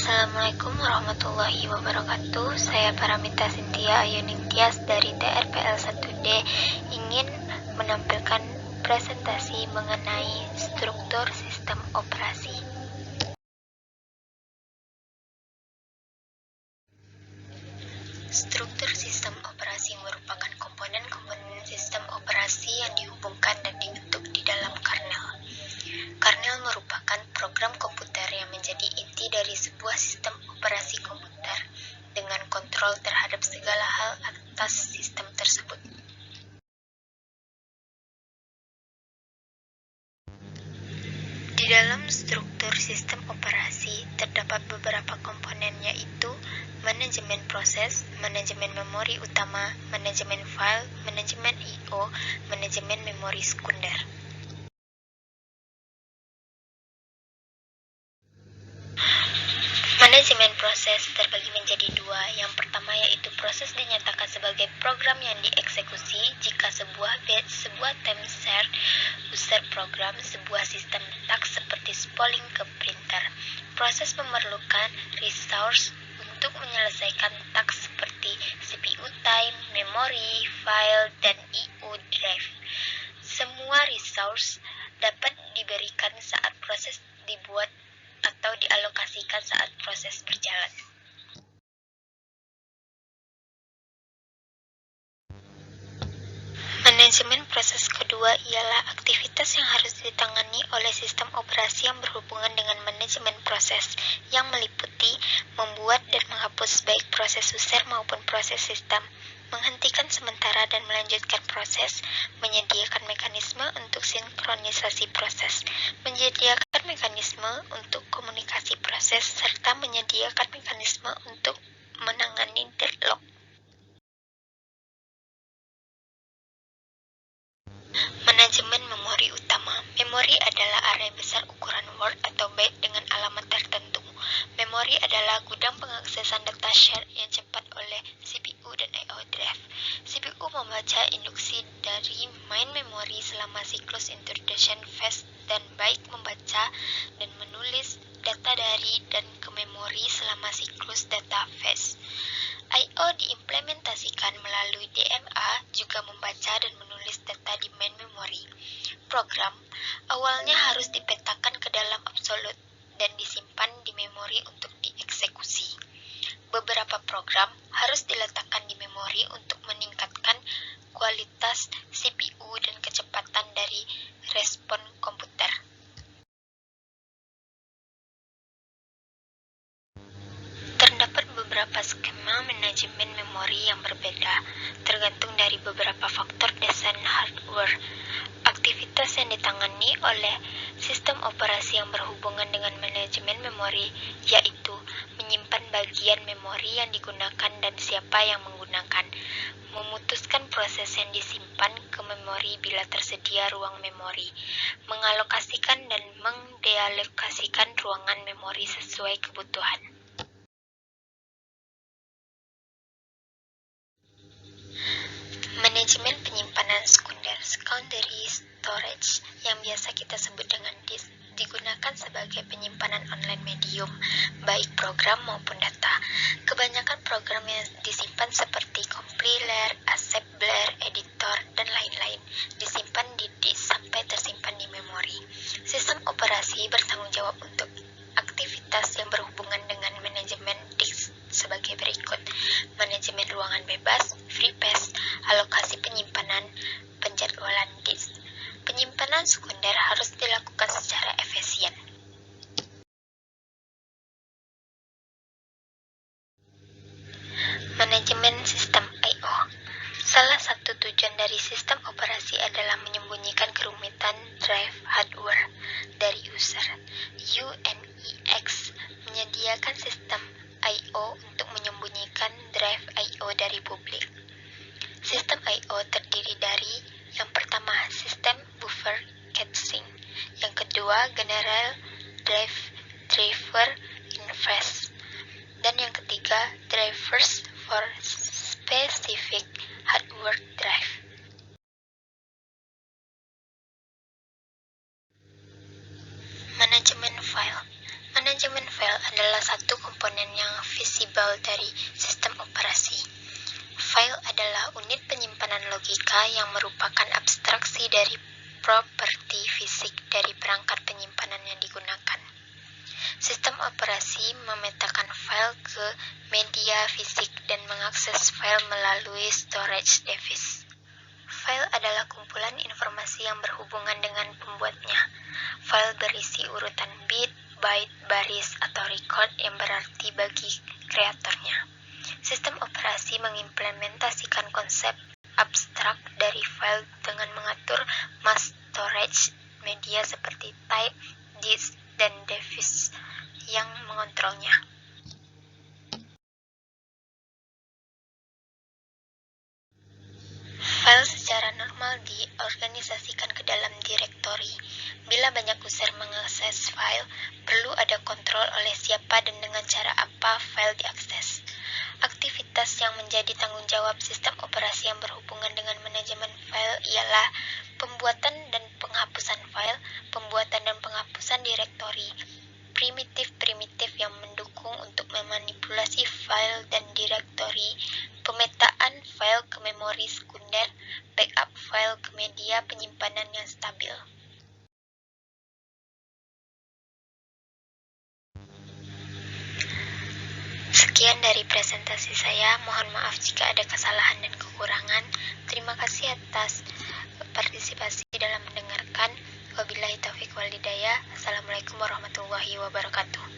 Assalamualaikum warahmatullahi wabarakatuh. Saya Paramita Cynthia Ayuning Tias dari TRPL 1D ingin menampilkan presentasi mengenai struktur sistem operasi. Struktur sistem operasi merupakan komponen-komponen sistem operasi yang dihubungkan dan dibentuk di dalam kernel. Kernel merupakan program komputer yang menjadi inti dari sebuah sistem operasi komputer dengan kontrol terhadap segala hal atas sistem tersebut. Di dalam struktur sistem operasi terdapat beberapa komponen, yaitu manajemen proses, manajemen memori utama, manajemen file, manajemen I/O, manajemen memori sekunder. Manajemen proses terbagi menjadi dua. Yang pertama yaitu proses dinyatakan sebagai program yang dieksekusi jika sebuah time share user program sebuah sistem letak seperti spooling ke printer. Proses memerlukan resource untuk menyelesaikan task seperti CPU time, memori, file, dan I/O drive. Semua resource dapat diberikan saat proses dibuat atau dialokasikan saat proses berjalan. Manajemen proses kedua ialah aktivitas yang harus ditangani oleh sistem operasi yang berhubungan dengan manajemen proses, yang meliputi membuat dan menghapus baik proses user maupun proses sistem, menghentikan sementara dan melanjutkan proses, menyediakan mekanisme untuk sinkronisasi proses, menyediakan mekanisme untuk komunikasi proses, serta menyediakan mekanisme untuk menangani deadlock. Manajemen memori utama. Memori adalah area besar ukuran Word atau byte dengan alamat tertentu. Memori adalah gudang pengaksesan data share yang cepat oleh CPU dan I/O drive. CPU membaca induksi dari main memori selama siklus introduction phase dan byte membaca dan menulis data dari dan ke memori selama siklus data phase. I/O diimplementasikan melalui DMA, juga membaca dan menulis data di main memory. Program awalnya harus dipetakan ke dalam absolute dan disimpan di memori untuk dieksekusi. Beberapa program harus diletakkan di memori untuk meningkatkan kualitas CPU dan kecepatan dari respon komputer. Terdapat beberapa skema manajemen memori yang berbeda, tergantung dari beberapa faktor desain hardware. Aktivitas yang ditangani oleh sistem operasi yang berhubungan dengan manajemen memori, yaitu menyimpan bagian memori yang digunakan dan siapa yang menggunakan, memutuskan proses yang disimpan ke memori bila tersedia ruang memori, mengalokasikan dan mendealokasikan ruangan memori sesuai kebutuhan. Manajemen penyimpanan sekunder, secondary storage, yang biasa kita sebut dengan disk, digunakan sebagai penyimpanan online medium, baik program maupun data. Kebanyakan program yang disimpan seperti compiler, assembler, editor, dan lain-lain disimpan di disk sampai tersimpan di memori. Sistem operasi bertanggung jawab untuk aktivitas yang berhubungan dengan manajemen disk sebagai berikut: manajemen ruangan bebas, free space, alokasi penyimpanan, penjadwalan disk. Penyimpanan sekunder harus dilakukan secara efisien. Manajemen sistem I/O. Salah satu tujuan dari sistem operasi adalah menyembunyikan kerumitan drive hardware dari user. UNIX menyediakan sistem I/O untuk menyembunyikan drive I/O dari publik. Sistem I/O terdiri dari: yang pertama, sistem buffer caching; yang kedua, general driver interface; dan yang ketiga, drivers for specific hardware drive. Manajemen file. Manajemen file adalah satu komponen yang visible dari sistem operasi. File adalah unit penyimpanan logika yang merupakan abstraksi dari properti fisik dari perangkat penyimpanan yang digunakan. Sistem operasi memetakan file ke media fisik dan mengakses file melalui storage device. File adalah kumpulan informasi yang berhubungan dengan pembuatnya. File berisi urutan bit, byte, baris, atau record yang berarti bagi kreatornya. Sistem operasi mengimplementasikan konsep abstrak dari file dengan mengatur mass storage media seperti type, disk, dan device yang mengontrolnya. File secara normal diorganisasikan ke dalam direktori. Bila banyak user mengakses file, perlu ada kontrol oleh siapa dan dengan cara apa file diakses. Aktivitas yang menjadi tanggung jawab sistem operasi yang berhubungan dengan manajemen file ialah pembuatan dan penghapusan file, pembuatan dan penghapusan direktori, primitif-primitif yang mendukung untuk memanipulasi file dan direktori, pemetaan file ke memori sekunder, backup file ke media penyimpanan yang stabil. Sekian dari presentasi saya, mohon maaf jika ada kesalahan dan kekurangan. Terima kasih atas partisipasi dalam mendengarkan. Wabillahi taufiq wal hidayah. Assalamualaikum warahmatullahi wabarakatuh.